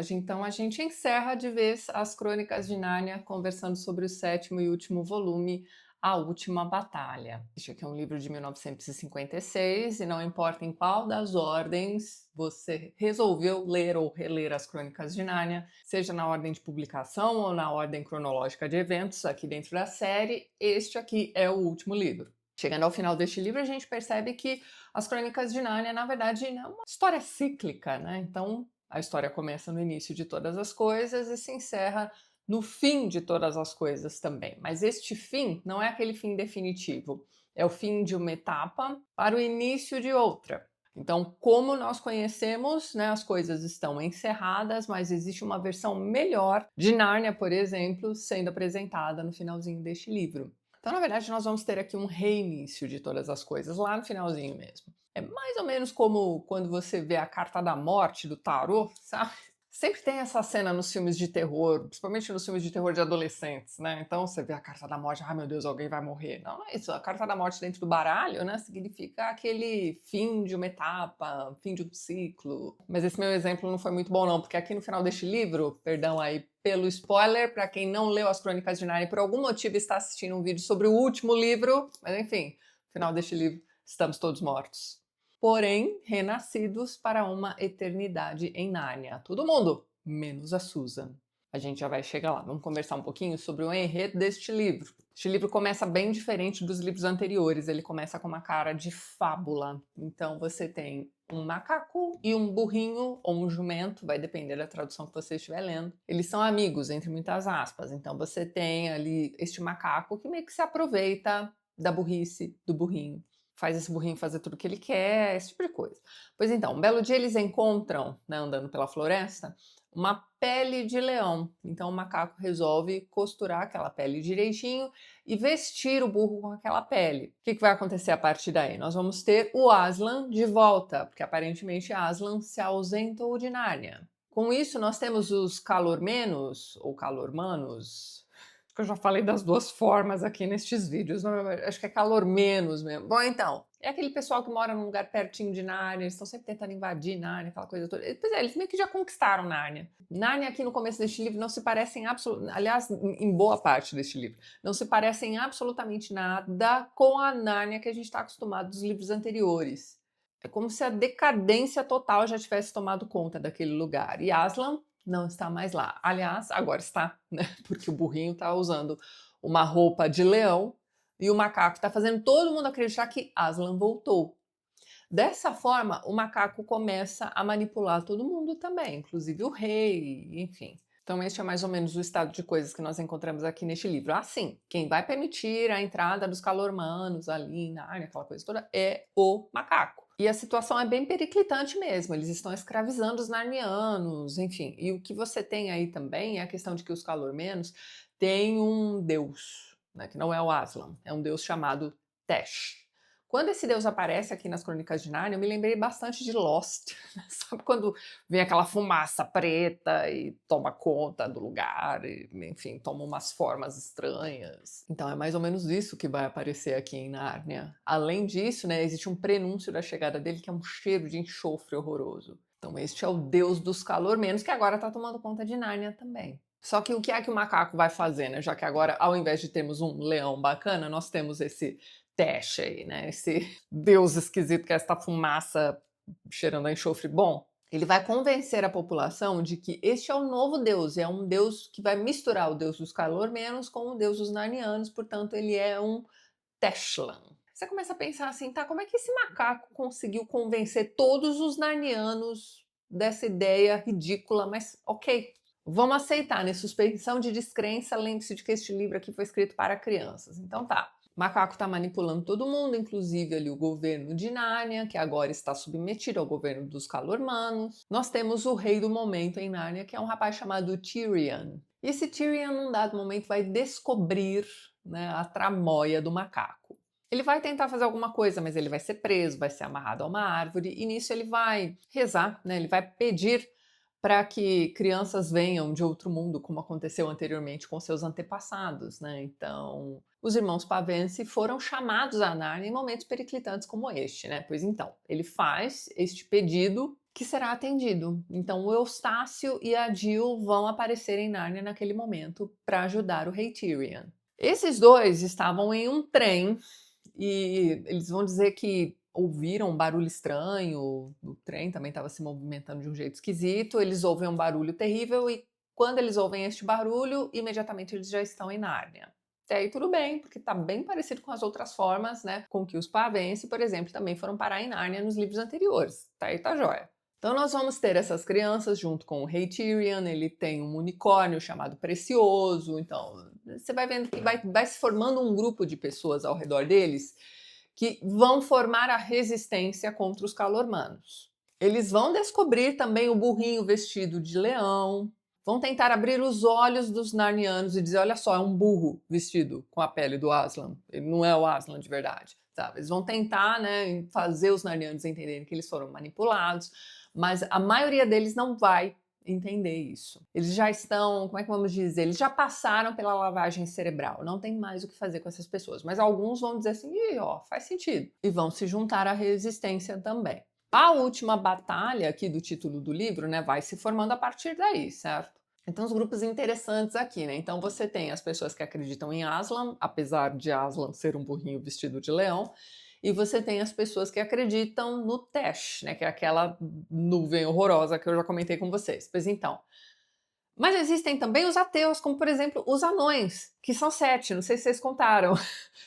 Hoje, então, a gente encerra de vez as Crônicas de Nárnia, conversando sobre o sétimo e último volume, A Última Batalha. Este aqui é um livro de 1956 e não importa em qual das ordens você resolveu ler ou reler as Crônicas de Nárnia, seja na ordem de publicação ou na ordem cronológica de eventos aqui dentro da série, este aqui é o último livro. Chegando ao final deste livro, a gente percebe que as Crônicas de Nárnia, na verdade, é uma história cíclica, né? Então, a história começa no início de todas as coisas e se encerra no fim de todas as coisas também. Mas este fim não é aquele fim definitivo, é o fim de uma etapa para o início de outra. Então, como nós conhecemos, né, as coisas estão encerradas, mas existe uma versão melhor de Nárnia, por exemplo, sendo apresentada no finalzinho deste livro. Então, na verdade, nós vamos ter aqui um reinício de todas as coisas, lá no finalzinho mesmo. É mais ou menos como quando você vê a carta da morte do tarô, sabe? Sempre tem essa cena nos filmes de terror, principalmente nos filmes de terror de adolescentes, né? Então você vê a carta da morte, ai meu Deus, alguém vai morrer. Não, não é isso. A carta da morte dentro do baralho, né, significa aquele fim de uma etapa, fim de um ciclo. Mas esse meu exemplo não foi muito bom não, porque aqui no final deste livro, perdão aí pelo spoiler, para quem não leu as Crônicas de Nárnia e por algum motivo está assistindo um vídeo sobre o último livro, mas enfim, no final deste livro estamos todos mortos. Porém, renascidos para uma eternidade em Nárnia. Todo mundo, menos a Susan. A gente já vai chegar lá. Vamos conversar um pouquinho sobre o enredo deste livro. Este livro começa bem diferente dos livros anteriores. Ele começa com uma cara de fábula. Então você tem um macaco e um burrinho ou um jumento, vai depender da tradução que você estiver lendo. Eles são amigos, entre muitas aspas. Então você tem ali este macaco que meio que se aproveita da burrice do burrinho. Faz esse burrinho fazer tudo o que ele quer, esse tipo de coisa. Pois então, um belo dia eles encontram, né, andando pela floresta, uma pele de leão. Então o macaco resolve costurar aquela pele direitinho e vestir o burro com aquela pele. O que vai acontecer a partir daí? Nós vamos ter o Aslan de volta, porque aparentemente Aslan se ausentou de Nárnia. Com isso, nós temos os Calormenos, ou Calormanos. Acho que eu já falei das duas formas aqui nestes vídeos, não, acho que é Calormenos mesmo. Bom, então, é aquele pessoal que mora num lugar pertinho de Nárnia, eles estão sempre tentando invadir Nárnia, aquela coisa toda. Pois é, eles meio que já conquistaram Nárnia. Nárnia aqui no começo deste livro não se parecem absolutamente, aliás, em boa parte deste livro, não se parecem absolutamente nada com a Nárnia que a gente está acostumado dos livros anteriores. É como se a decadência total já tivesse tomado conta daquele lugar. E Aslan não está mais lá. Aliás, agora está, né? Porque o burrinho está usando uma roupa de leão e o macaco está fazendo todo mundo acreditar que Aslan voltou. Dessa forma, o macaco começa a manipular todo mundo também, inclusive o rei, enfim. Então este é mais ou menos o estado de coisas que nós encontramos aqui neste livro. Assim, quem vai permitir a entrada dos calormanos ali na área, aquela coisa toda, é o macaco. E a situação é bem periclitante mesmo, eles estão escravizando os narnianos, enfim. E o que você tem aí também é a questão de que os calormenos têm um deus, né, que não é o Aslan, é um deus chamado Tesh. Quando esse deus aparece aqui nas Crônicas de Nárnia, eu me lembrei bastante de Lost. Sabe quando vem aquela fumaça preta e toma conta do lugar, e, enfim, toma umas formas estranhas. Então é mais ou menos isso que vai aparecer aqui em Nárnia. Além disso, né, existe um prenúncio da chegada dele que é um cheiro de enxofre horroroso. Então este é o deus dos calormenos que agora está tomando conta de Nárnia também. Só que o que é que o macaco vai fazer, né? Já que agora, ao invés de termos um leão bacana, nós temos esse Tesh aí, né? Esse deus esquisito que é esta fumaça cheirando a enxofre bom. Ele vai convencer a população de que este é o novo deus, é um deus que vai misturar o deus dos Calormenos com o deus dos Narnianos, portanto ele é um Teshlan. Você começa a pensar assim, tá, como é que esse macaco conseguiu convencer todos os Narnianos dessa ideia ridícula, mas ok, vamos aceitar, né? Suspensão de descrença, lembre-se de que este livro aqui foi escrito para crianças, então tá. O macaco está manipulando todo mundo, inclusive ali o governo de Nárnia, que agora está submetido ao governo dos Calormanos. Nós temos o rei do momento em Nárnia, que é um rapaz chamado Tyrion. E esse Tyrion, num dado momento, vai descobrir, né, a tramóia do macaco. Ele vai tentar fazer alguma coisa, mas ele vai ser preso, vai ser amarrado a uma árvore, e nisso ele vai rezar, né, ele vai pedir para que crianças venham de outro mundo, como aconteceu anteriormente com seus antepassados, né? Então, os irmãos Pavensey foram chamados a Nárnia em momentos periclitantes como este, né? Pois então, ele faz este pedido que será atendido. Então o Eustácio e a Jill vão aparecer em Nárnia naquele momento para ajudar o rei Tyrion. Esses dois estavam em um trem e eles vão dizer que ouviram um barulho estranho, o trem também estava se movimentando de um jeito esquisito, eles ouvem um barulho terrível e quando eles ouvem este barulho, imediatamente eles já estão em Nárnia. Até aí tudo bem, porque está bem parecido com as outras formas, né, com que os Pavense, por exemplo, também foram parar em Nárnia nos livros anteriores. Tá aí, tá jóia. Então nós vamos ter essas crianças junto com o rei Tyrion, ele tem um unicórnio chamado Precioso, então você vai vendo que vai se formando um grupo de pessoas ao redor deles que vão formar a resistência contra os Calormanos. Eles vão descobrir também o burrinho vestido de leão, vão tentar abrir os olhos dos Narnianos e dizer, olha só, é um burro vestido com a pele do Aslan, ele não é o Aslan de verdade. Sabe? Eles vão tentar, né, fazer os Narnianos entenderem que eles foram manipulados, mas a maioria deles não vai entender isso. Eles já estão, como é que vamos dizer, eles já passaram pela lavagem cerebral, não tem mais o que fazer com essas pessoas, mas alguns vão dizer assim, ó, faz sentido, e vão se juntar à resistência também. A última batalha aqui do título do livro, né, vai se formando a partir daí, certo? Então, os grupos interessantes aqui, né? Então, você tem as pessoas que acreditam em Aslan, apesar de Aslan ser um burrinho vestido de leão, e você tem as pessoas que acreditam no Tesh, né? Que é aquela nuvem horrorosa que eu já comentei com vocês. Pois então. Mas existem também os ateus, como por exemplo os anões, que são 7, não sei se vocês contaram.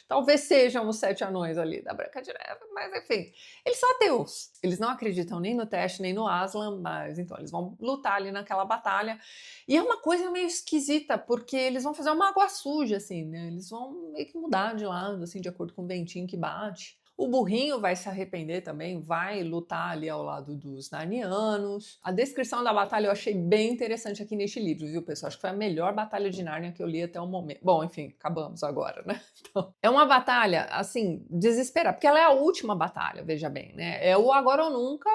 Talvez sejam os 7 anões ali da Branca de Neve, mas enfim, eles são ateus. Eles não acreditam nem no Tesh, nem no Aslan, mas então eles vão lutar ali naquela batalha. E é uma coisa meio esquisita, porque eles vão fazer uma água suja, assim, né? Eles vão meio que mudar de lado, assim, de acordo com o ventinho que bate. O burrinho vai se arrepender também, vai lutar ali ao lado dos Narnianos. A descrição da batalha eu achei bem interessante aqui neste livro, viu, pessoal? Acho que foi a melhor batalha de Nárnia que eu li até o momento. Bom, enfim, acabamos agora, né? Então, é uma batalha, assim, desesperada, porque ela é a última batalha, veja bem, né? É o agora ou nunca,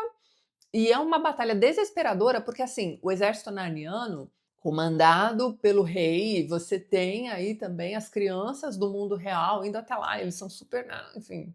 e é uma batalha desesperadora, porque, assim, o exército narniano comandado pelo rei, você tem aí também as crianças do mundo real indo até lá, eles são super, enfim,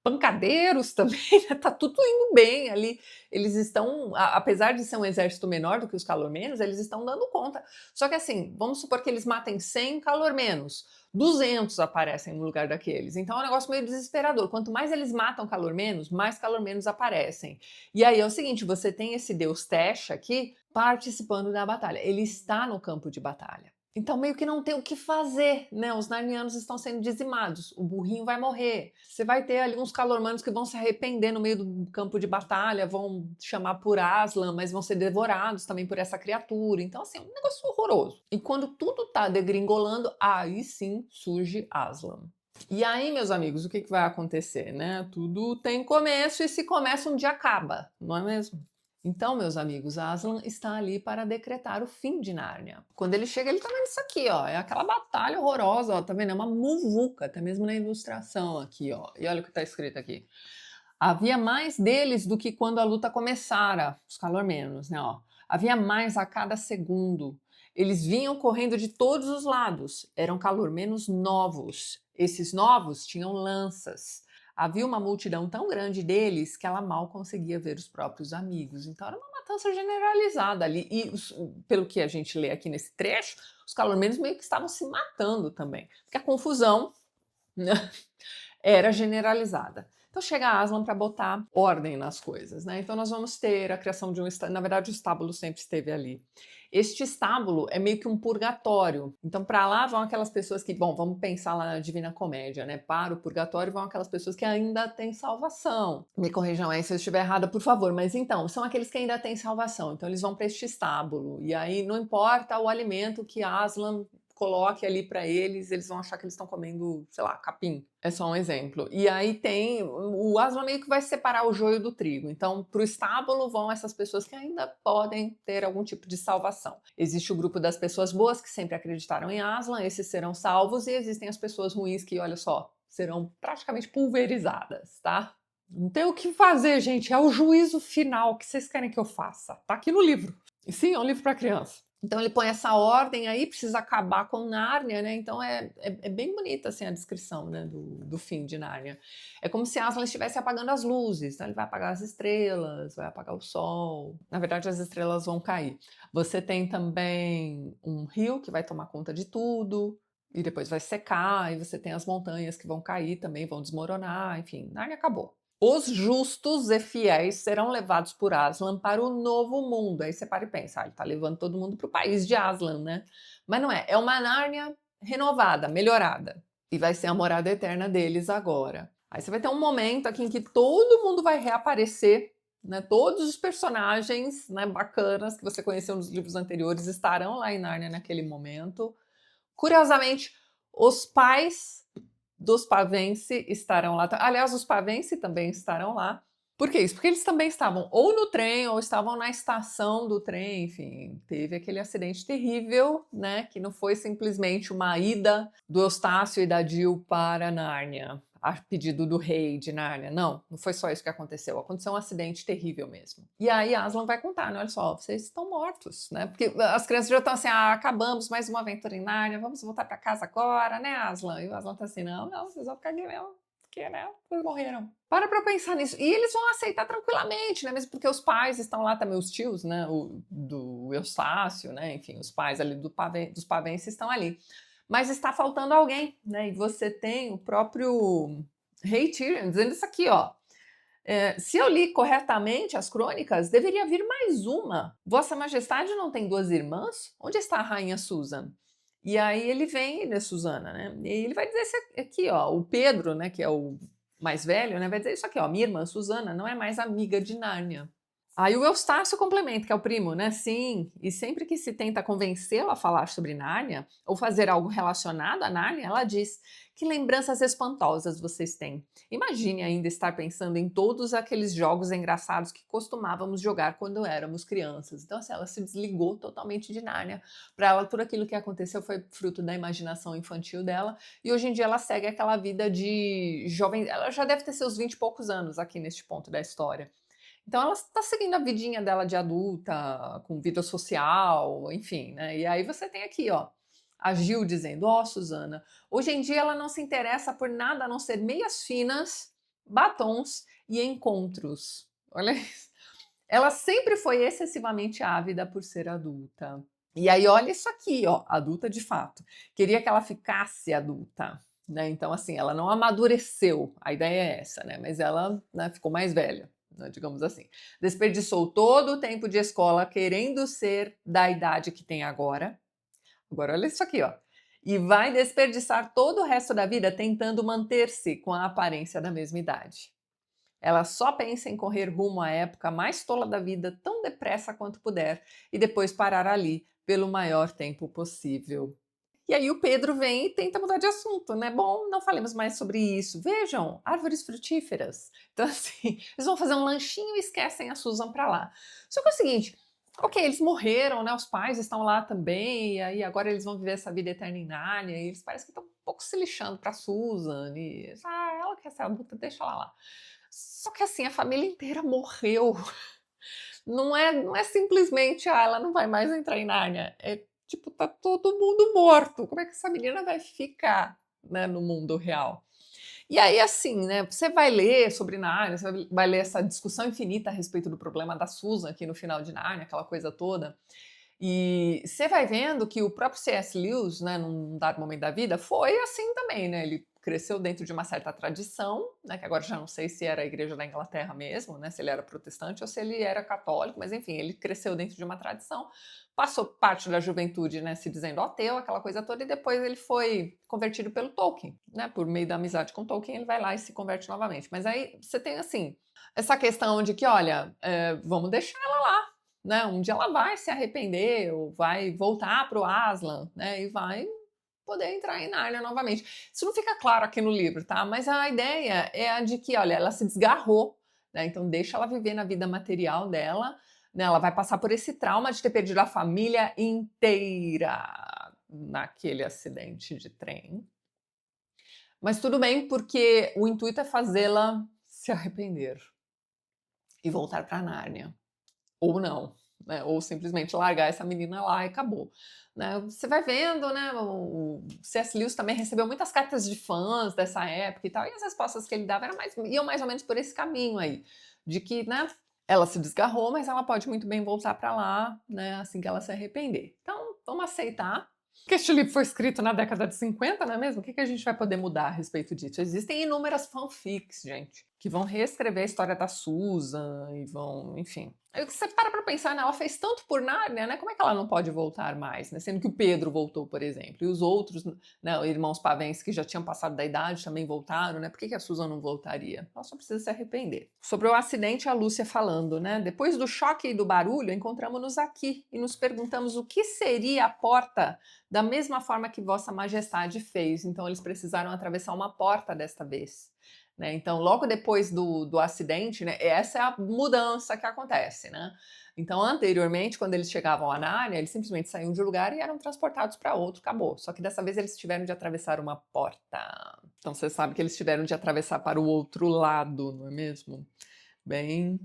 pancadeiros também, né? Tá tudo indo bem ali. Eles estão, apesar de ser um exército menor do que os Calormenos, eles estão dando conta. Só que assim, vamos supor que eles matem 100 Calormenos, 200 aparecem no lugar daqueles. Então é um negócio meio desesperador. Quanto mais eles matam Calormenos, mais Calormenos aparecem. E aí é o seguinte, você tem esse deus Tesh aqui participando da batalha. Ele está no campo de batalha. Então meio que não tem o que fazer, né? Os Narnianos estão sendo dizimados, o burrinho vai morrer. Você vai ter ali uns Calormanos que vão se arrepender no meio do campo de batalha, vão chamar por Aslan, mas vão ser devorados também por essa criatura. Então assim, é um negócio horroroso. E quando tudo tá degringolando, aí sim surge Aslan. E aí, meus amigos, o que vai acontecer, né? Tudo tem começo e se começa um dia acaba, não é mesmo? Então, meus amigos, Aslan está ali para decretar o fim de Nárnia. Quando ele chega, ele tá vendo isso aqui, ó. É aquela batalha horrorosa, ó. Tá vendo? É uma muvuca, até mesmo na ilustração aqui, ó. E olha o que tá escrito aqui. Havia mais deles do que quando a luta começara, os Calormenos, né, ó. Havia mais a cada segundo. Eles vinham correndo de todos os lados. Eram Calormenos novos. Esses novos tinham lanças. Havia uma multidão tão grande deles que ela mal conseguia ver os próprios amigos. Então era uma matança generalizada ali. E pelo que a gente lê aqui nesse trecho, os Calormenos meio que estavam se matando também. Porque a confusão, né, era generalizada. Então chega Aslan para botar ordem nas coisas, né? Então nós vamos ter a criação de um estábulo. Na verdade, o estábulo sempre esteve ali. Este estábulo é meio que um purgatório. Então para lá vão aquelas pessoas que, bom, vamos pensar lá na Divina Comédia, né? Para o purgatório vão aquelas pessoas que ainda têm salvação. Me corrijam aí se eu estiver errada, por favor. Mas então, são aqueles que ainda têm salvação. Então eles vão para este estábulo. E aí não importa o alimento que Aslan coloque ali para eles, eles vão achar que eles estão comendo, sei lá, capim. É só um exemplo. E aí tem, o Aslan meio que vai separar o joio do trigo. Então, para o estábulo vão essas pessoas que ainda podem ter algum tipo de salvação. Existe o grupo das pessoas boas que sempre acreditaram em Aslan, esses serão salvos, e existem as pessoas ruins que, olha só, serão praticamente pulverizadas, tá? Não tem o que fazer, gente, é o juízo final que vocês querem que eu faça. Tá aqui no livro. E sim, é um livro para criança. Então ele põe essa ordem aí, precisa acabar com Nárnia, né? Então é bem bonita assim a descrição, né, do fim de Nárnia. É como se Aslan estivesse apagando as luzes, então ele vai apagar as estrelas, vai apagar o sol. Na verdade, as estrelas vão cair. Você tem também um rio que vai tomar conta de tudo e depois vai secar, e você tem as montanhas que vão cair também, vão desmoronar, enfim, Nárnia acabou. Os justos e fiéis serão levados por Aslan para o novo mundo. Aí você para e pensa, ele está levando todo mundo para o país de Aslan, né? Mas não é, é uma Nárnia renovada, melhorada. E vai ser a morada eterna deles agora. Aí você vai ter um momento aqui em que todo mundo vai reaparecer, né? Todos os personagens, né, bacanas que você conheceu nos livros anteriores estarão lá em Nárnia naquele momento. Curiosamente, os pais dos Pavense estarão lá. Aliás, os Pavense também estarão lá. Por que isso? Porque eles também estavam ou no trem ou estavam na estação do trem, enfim, teve aquele acidente terrível, né, que não foi simplesmente uma ida do Eustácio e da Jill para Nárnia, a pedido do rei de Nárnia. Não foi só isso que aconteceu. Aconteceu um acidente terrível mesmo. E aí Aslan vai contar, né? Olha só, vocês estão mortos, né? Porque as crianças já estão assim, acabamos mais uma aventura em Nárnia, vamos voltar para casa agora, né, Aslan? E o Aslan tá assim, não, vocês vão ficar aqui mesmo. Porque, né, eles morreram. Para pra pensar nisso. E eles vão aceitar tranquilamente, né? Mesmo porque os pais estão lá também, os tios, né? Do Eustácio, né? Enfim, os pais ali dos Pavenses estão ali. Mas está faltando alguém, né? E você tem o próprio rei Tyrion dizendo isso aqui, ó. Se eu li corretamente as crônicas, deveria vir mais uma. Vossa Majestade não tem duas irmãs? Onde está a rainha Susan? E aí ele vem, né, Susana, né? E ele vai dizer isso aqui, ó. O Pedro, né, que é o mais velho, né, vai dizer isso aqui, ó. Minha irmã Susana não é mais amiga de Nárnia. Aí o Eustácio complementa, que é o primo, né? Sim, e sempre que se tenta convencê-la a falar sobre Nárnia, ou fazer algo relacionado a Nárnia, ela diz: que lembranças espantosas vocês têm. Imagine ainda estar pensando em todos aqueles jogos engraçados que costumávamos jogar quando éramos crianças. Então, assim, ela se desligou totalmente de Nárnia. Para ela, tudo aquilo que aconteceu foi fruto da imaginação infantil dela, e hoje em dia ela segue aquela vida de jovem. Ela já deve ter seus 20 e poucos anos aqui neste ponto da história. Então ela está seguindo a vidinha dela de adulta, com vida social, enfim, né? E aí você tem aqui, ó, a Gil dizendo: ó, Susana, hoje em dia ela não se interessa por nada a não ser meias finas, batons e encontros. Olha isso. Ela sempre foi excessivamente ávida por ser adulta. E aí, olha isso aqui, ó, adulta de fato. Queria que ela ficasse adulta, né? Então, assim, ela não amadureceu, a ideia é essa, né? Mas ela, né, ficou mais velha, né, digamos assim. Desperdiçou todo o tempo de escola querendo ser da idade que tem agora. Agora, olha isso aqui, ó. E vai desperdiçar todo o resto da vida tentando manter-se com a aparência da mesma idade. Ela só pensa em correr rumo à época mais tola da vida tão depressa quanto puder e depois parar ali pelo maior tempo possível. E aí o Pedro vem e tenta mudar de assunto, né? Bom, não falemos mais sobre isso. Vejam, árvores frutíferas. Então, assim, eles vão fazer um lanchinho e esquecem a Susan para lá. Só que é o seguinte, ok, eles morreram, né? Os pais estão lá também, e aí agora eles vão viver essa vida eterna em Nárnia, e eles parecem que estão um pouco se lixando para Susan. E, ela quer ser adulta, deixa ela lá. Só que assim, a família inteira morreu. Não é simplesmente, ela não vai mais entrar em Nárnia. É tipo, tá todo mundo morto. Como é que essa menina vai ficar, né, no mundo real? E aí, assim, né, você vai ler sobre Nárnia, você vai ler essa discussão infinita a respeito do problema da Susan aqui no final de Nárnia, aquela coisa toda. E você vai vendo que o próprio C.S. Lewis, né, num dado momento da vida, foi assim também, né? Ele cresceu dentro de uma certa tradição, né, que agora já não sei se era a Igreja da Inglaterra mesmo, né, se ele era protestante ou se ele era católico, mas enfim, ele cresceu dentro de uma tradição, passou parte da juventude, né, se dizendo ateu, aquela coisa toda, e depois ele foi convertido pelo Tolkien, né, por meio da amizade com Tolkien, ele vai lá e se converte novamente. Mas aí você tem, assim, essa questão de que, olha, vamos deixar ela lá, né? Um dia ela vai se arrepender, ou vai voltar para o Aslan, né? E vai poder entrar em Nárnia novamente. Isso não fica claro aqui no livro, tá? Mas a ideia é a de que, olha, ela se desgarrou, né? Então deixa ela viver na vida material dela, né? Ela vai passar por esse trauma de ter perdido a família inteira naquele acidente de trem. Mas tudo bem, porque o intuito é fazê-la se arrepender e voltar para Nárnia. Ou não. né? Ou simplesmente largar essa menina lá e acabou. Né? Você vai vendo, né? O C.S. Lewis também recebeu muitas cartas de fãs dessa época e tal, e as respostas que ele dava iam mais ou menos por esse caminho aí, de que, né? Ela se desgarrou, mas ela pode muito bem voltar para lá, né? Assim que ela se arrepender. Então, vamos aceitar que este livro foi escrito na década de 50, não é mesmo? O que a gente vai poder mudar a respeito disso? Existem inúmeras fanfics, gente, que vão reescrever a história da Susan e vão, enfim. Aí você para pensar, né? Ela fez tanto por Nárnia, né? Como é que ela não pode voltar mais, né? Sendo que o Pedro voltou, por exemplo, e os outros, né, irmãos Pavens que já tinham passado da idade também voltaram, né? Por que a Susan não voltaria? Ela só precisa se arrepender. Sobre o acidente, a Lúcia falando, né? Depois do choque e do barulho, encontramos-nos aqui e nos perguntamos o que seria a porta da mesma forma que Vossa Majestade fez. Então, eles precisaram atravessar uma porta desta vez. Né? Então, logo depois do acidente, né, essa é a mudança que acontece. Né? Então, anteriormente, quando eles chegavam a Nárnia, eles simplesmente saíam de um lugar e eram transportados para outro, acabou. Só que dessa vez eles tiveram de atravessar uma porta. Então, você sabe que eles tiveram de atravessar para o outro lado, não é mesmo? Bem...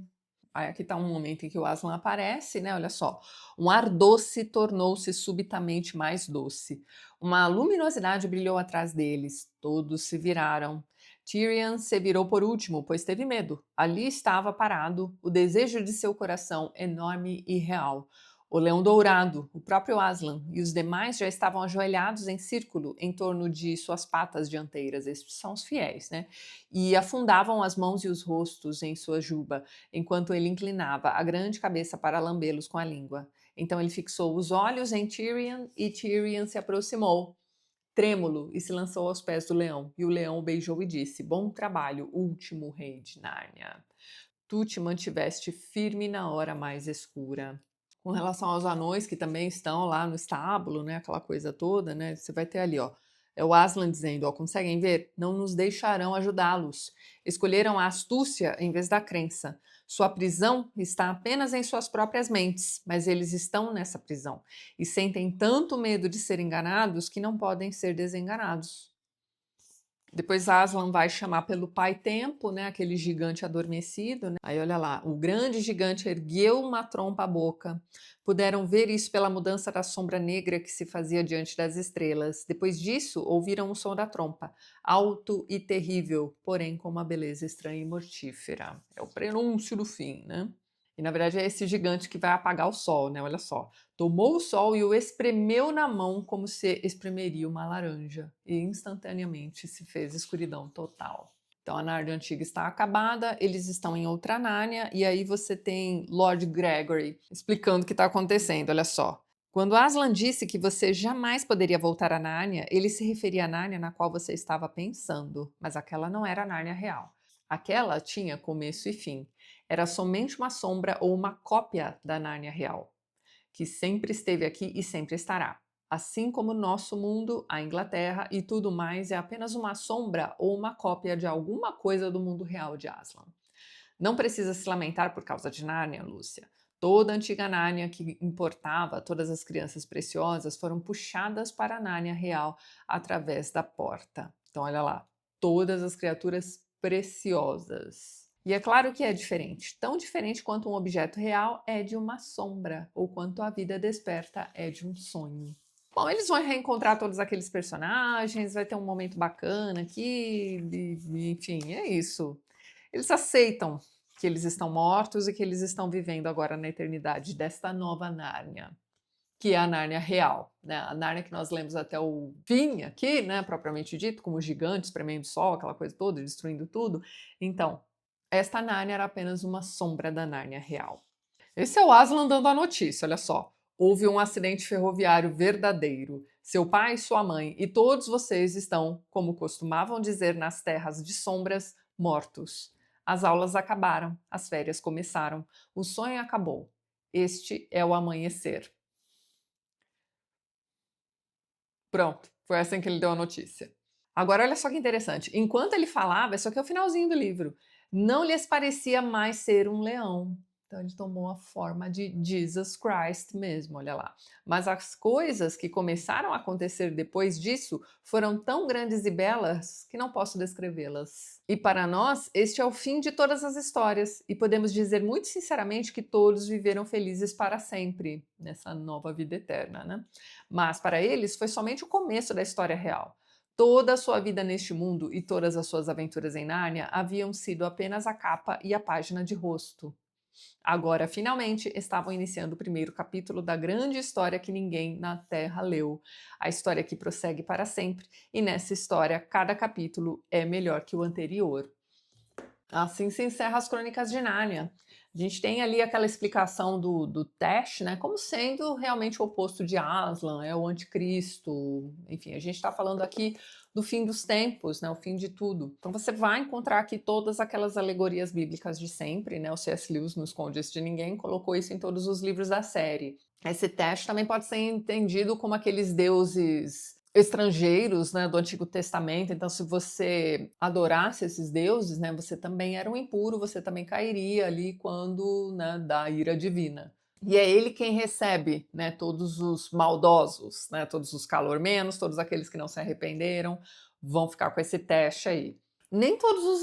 Aí aqui está um momento em que o Aslan aparece, né? Olha só. Um ar doce tornou-se subitamente mais doce. Uma luminosidade brilhou atrás deles. Todos se viraram. Tyrion se virou por último, pois teve medo. Ali estava parado, o desejo de seu coração enorme e real. O leão dourado, o próprio Aslan e os demais já estavam ajoelhados em círculo em torno de suas patas dianteiras. Estes são os fiéis, né? E afundavam as mãos e os rostos em sua juba, enquanto ele inclinava a grande cabeça para lambê-los com a língua. Então ele fixou os olhos em Tyrion e Tyrion se aproximou, trêmulo, e se lançou aos pés do leão. E o leão o beijou e disse: Bom trabalho, último rei de Nárnia. Tu te mantiveste firme na hora mais escura. Com relação aos anões que também estão lá no estábulo, né, aquela coisa toda, né, você vai ter ali, ó, é o Aslan dizendo, ó, conseguem ver? Não nos deixarão ajudá-los. Escolheram a astúcia em vez da crença. Sua prisão está apenas em suas próprias mentes, mas eles estão nessa prisão e sentem tanto medo de ser enganados que não podem ser desenganados. Depois Aslan vai chamar pelo pai Tempo, né, aquele gigante adormecido. Né? Aí olha lá, o grande gigante ergueu uma trompa à boca. Puderam ver isso pela mudança da sombra negra que se fazia diante das estrelas. Depois disso, ouviram o som da trompa, alto e terrível, porém com uma beleza estranha e mortífera. É o prenúncio do fim, né? E na verdade é esse gigante que vai apagar o sol, né? Olha só. Tomou o sol e o espremeu na mão como se espremeria uma laranja. E instantaneamente se fez escuridão total. Então a Nárnia antiga está acabada, eles estão em outra Nárnia, e aí você tem Lord Gregory explicando o que está acontecendo, olha só. Quando Aslan disse que você jamais poderia voltar a Nárnia, ele se referia à Nárnia na qual você estava pensando, mas aquela não era a Nárnia real. Aquela tinha começo e fim. Era somente uma sombra ou uma cópia da Nárnia real, que sempre esteve aqui e sempre estará. Assim como nosso mundo, a Inglaterra e tudo mais é apenas uma sombra ou uma cópia de alguma coisa do mundo real de Aslan. Não precisa se lamentar por causa de Nárnia, Lúcia. Toda a antiga Nárnia que importava todas as crianças preciosas foram puxadas para a Nárnia real através da porta. Então, olha lá, todas as criaturas preciosas. E é claro que é diferente. Tão diferente quanto um objeto real é de uma sombra, ou quanto a vida desperta é de um sonho. Bom, eles vão reencontrar todos aqueles personagens, vai ter um momento bacana aqui, enfim, é isso. Eles aceitam que eles estão mortos e que eles estão vivendo agora na eternidade desta nova Nárnia, que é a Nárnia real, né? A Nárnia que nós lemos até o fim aqui, né, propriamente dito, como gigantes espremendo o sol, aquela coisa toda, destruindo tudo. Então, esta Nárnia era apenas uma sombra da Nárnia real. Esse é o Aslan dando a notícia, olha só. Houve um acidente ferroviário verdadeiro. Seu pai, sua mãe e todos vocês estão, como costumavam dizer nas terras de sombras, mortos. As aulas acabaram, as férias começaram, o sonho acabou. Este é o amanhecer. Pronto, foi assim que ele deu a notícia. Agora, olha só que interessante. Enquanto ele falava, isso aqui é o finalzinho do livro, não lhes parecia mais ser um leão. Então ele tomou a forma de Jesus Christ mesmo, olha lá. Mas as coisas que começaram a acontecer depois disso foram tão grandes e belas que não posso descrevê-las. E para nós, este é o fim de todas as histórias, e podemos dizer muito sinceramente que todos viveram felizes para sempre, nessa nova vida eterna, né? Mas para eles foi somente o começo da história real. Toda a sua vida neste mundo e todas as suas aventuras em Nárnia haviam sido apenas a capa e a página de rosto. Agora, finalmente, estavam iniciando o primeiro capítulo da grande história que ninguém na Terra leu. A história que prossegue para sempre, e nessa história, cada capítulo é melhor que o anterior. Assim se encerra as Crônicas de Nárnia. A gente tem ali aquela explicação do Tesh, né, como sendo realmente o oposto de Aslan, é o anticristo, enfim, a gente está falando aqui do fim dos tempos, né, o fim de tudo. Então você vai encontrar aqui todas aquelas alegorias bíblicas de sempre, né, o C.S. Lewis não esconde isso de ninguém, colocou isso em todos os livros da série. Esse Tesh também pode ser entendido como aqueles deuses estrangeiros, né, do Antigo Testamento. Então, se você adorasse esses deuses, né, você também era um impuro, você também cairia ali quando, né, da ira divina. E é ele quem recebe, né, todos os maldosos, né, todos os calormenos, todos aqueles que não se arrependeram, vão ficar com esse teste aí. Nem todos os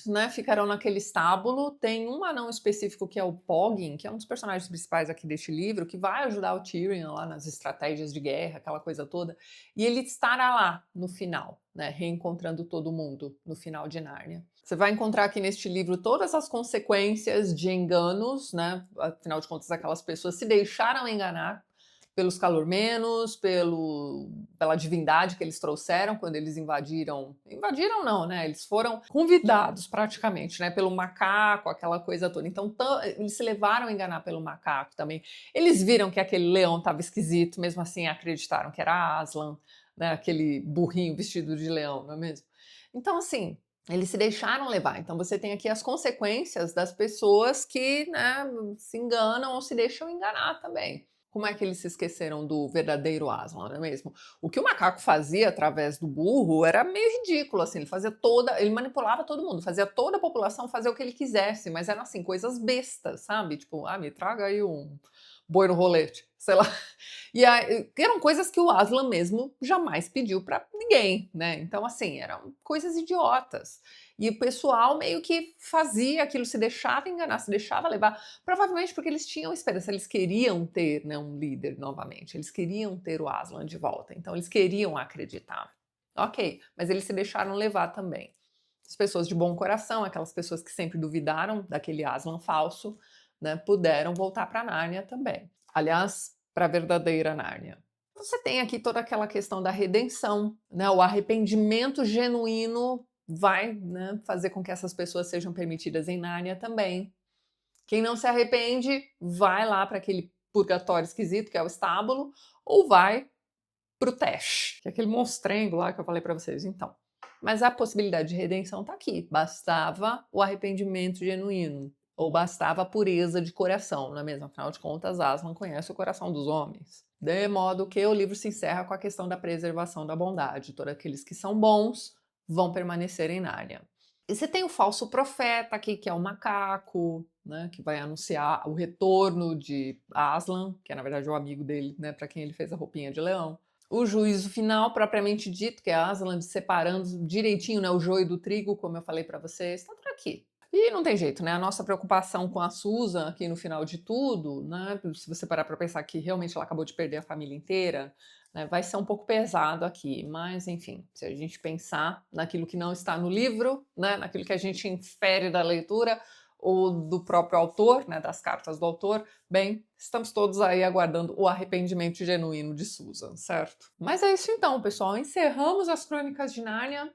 né, ficarão naquele estábulo. Tem um anão específico que é o Poggin, que é um dos personagens principais aqui deste livro, que vai ajudar o Tyrion lá nas estratégias de guerra, aquela coisa toda, e ele estará lá no final, né, reencontrando todo mundo no final de Nárnia. Você vai encontrar aqui neste livro todas as consequências de enganos, né, afinal de contas aquelas pessoas se deixaram enganar pelos calormenos, pela divindade que eles trouxeram quando eles invadiram não, né? Eles foram convidados praticamente, né? Pelo macaco, aquela coisa toda. Então eles se levaram a enganar pelo macaco também. Eles viram que aquele leão estava esquisito, mesmo assim acreditaram que era Aslan, né? Aquele burrinho vestido de leão, não é mesmo? Então assim, eles se deixaram levar. Então você tem aqui as consequências das pessoas que, né, se enganam ou se deixam enganar também. Como é que eles se esqueceram do verdadeiro Aslan, não é mesmo? O que o macaco fazia através do burro era meio ridículo, assim, ele manipulava todo mundo, fazia toda a população fazer o que ele quisesse, mas eram assim, coisas bestas, sabe? Tipo, me traga aí um boi no rolete, sei lá. E aí, eram coisas que o Aslan mesmo jamais pediu para ninguém, né? Então, assim, eram coisas idiotas. E o pessoal meio que fazia aquilo, se deixava enganar, se deixava levar, provavelmente porque eles tinham esperança, eles queriam ter, né, um líder novamente, eles queriam ter o Aslan de volta, então eles queriam acreditar. Ok, mas eles se deixaram levar também. As pessoas de bom coração, aquelas pessoas que sempre duvidaram daquele Aslan falso, né, puderam voltar para Nárnia também. Aliás, para a verdadeira Nárnia. Você tem aqui toda aquela questão da redenção, né? O arrependimento genuíno vai, né, fazer com que essas pessoas sejam permitidas em Nárnia também. Quem não se arrepende vai lá para aquele purgatório esquisito que é o estábulo, ou vai para o Tesh, que é aquele monstrengo lá que eu falei para vocês. Então, mas a possibilidade de redenção está aqui. Bastava o arrependimento genuíno, ou bastava a pureza de coração, não é mesmo? Afinal de contas, Aslan conhece o coração dos homens. De modo que o livro se encerra com a questão da preservação da bondade. Todos aqueles que são bons vão permanecer em Nárnia. E você tem o falso profeta aqui, que é o macaco, né, que vai anunciar o retorno de Aslan, que é na verdade o amigo dele, né, para quem ele fez a roupinha de leão. O juízo final, propriamente dito, que é Aslan separando direitinho, né, o joio do trigo, como eu falei para vocês, está por aqui. E não tem jeito, né? A nossa preocupação com a Susan aqui no final de tudo, né? Se você parar para pensar que realmente ela acabou de perder a família inteira, né, vai ser um pouco pesado aqui. Mas, enfim, se a gente pensar naquilo que não está no livro, né, naquilo que a gente infere da leitura ou do próprio autor, né, das cartas do autor, bem, estamos todos aí aguardando o arrependimento genuíno de Susan, certo? Mas é isso então, pessoal. Encerramos as Crônicas de Nárnia.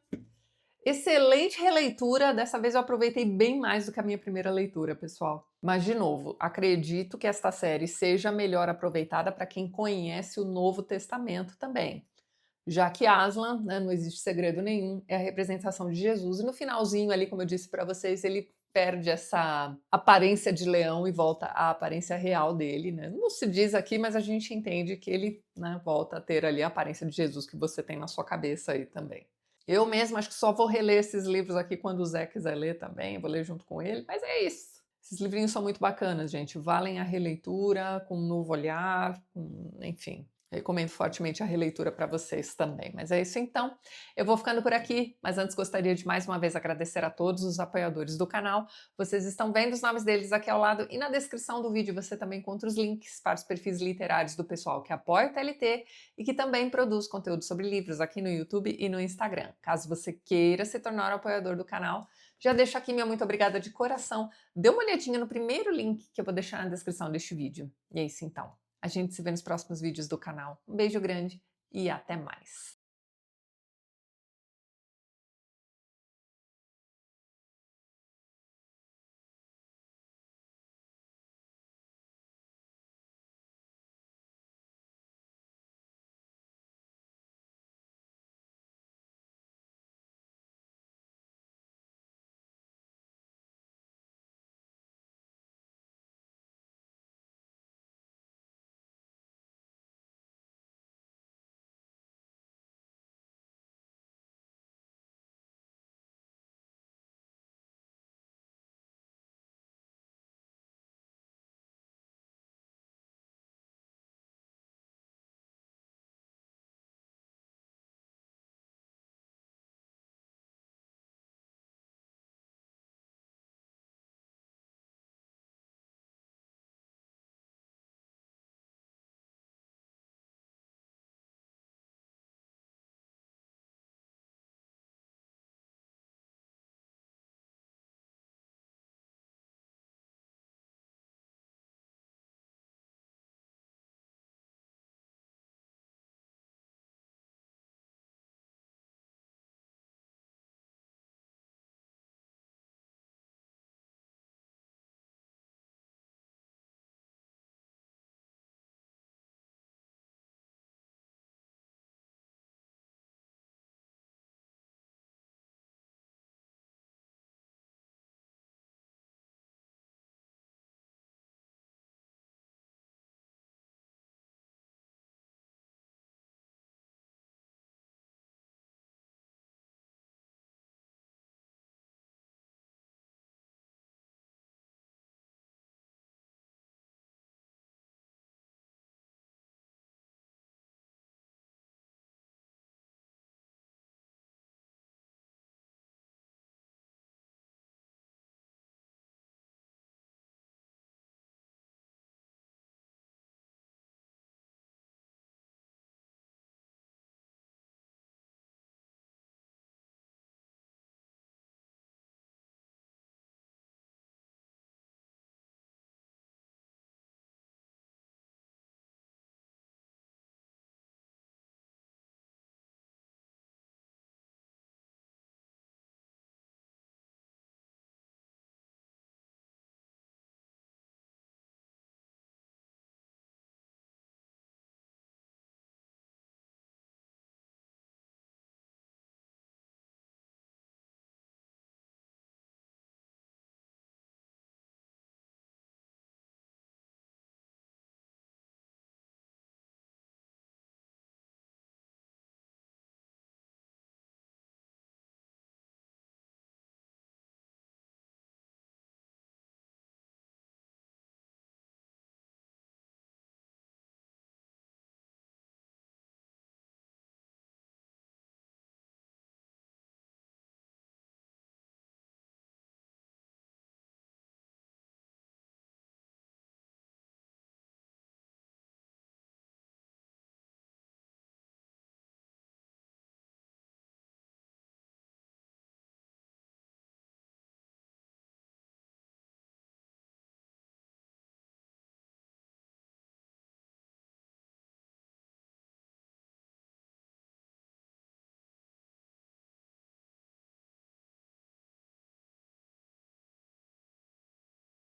Excelente releitura, dessa vez eu aproveitei bem mais do que a minha primeira leitura, pessoal. Mas, de novo, acredito que esta série seja melhor aproveitada para quem conhece o Novo Testamento também. Já que Aslan, né, não existe segredo nenhum, é a representação de Jesus. E no finalzinho ali, como eu disse para vocês, ele perde essa aparência de leão e volta à aparência real dele, né? Não se diz aqui, mas a gente entende que ele, né, volta a ter ali a aparência de Jesus que você tem na sua cabeça aí também. Eu mesma acho que só vou reler esses livros aqui quando o Zé quiser ler também, vou ler junto com ele, mas é isso. Esses livrinhos são muito bacanas, gente, valem a releitura, com um novo olhar, enfim. Recomendo fortemente a releitura para vocês também. Mas é isso então. Eu vou ficando por aqui, mas antes gostaria de mais uma vez agradecer a todos os apoiadores do canal. Vocês estão vendo os nomes deles aqui ao lado e na descrição do vídeo você também encontra os links para os perfis literários do pessoal que apoia o TLT e que também produz conteúdo sobre livros aqui no YouTube e no Instagram. Caso você queira se tornar um apoiador do canal, já deixo aqui minha muito obrigada de coração. Dê uma olhadinha no primeiro link que eu vou deixar na descrição deste vídeo. E é isso então. A gente se vê nos próximos vídeos do canal. Um beijo grande e até mais!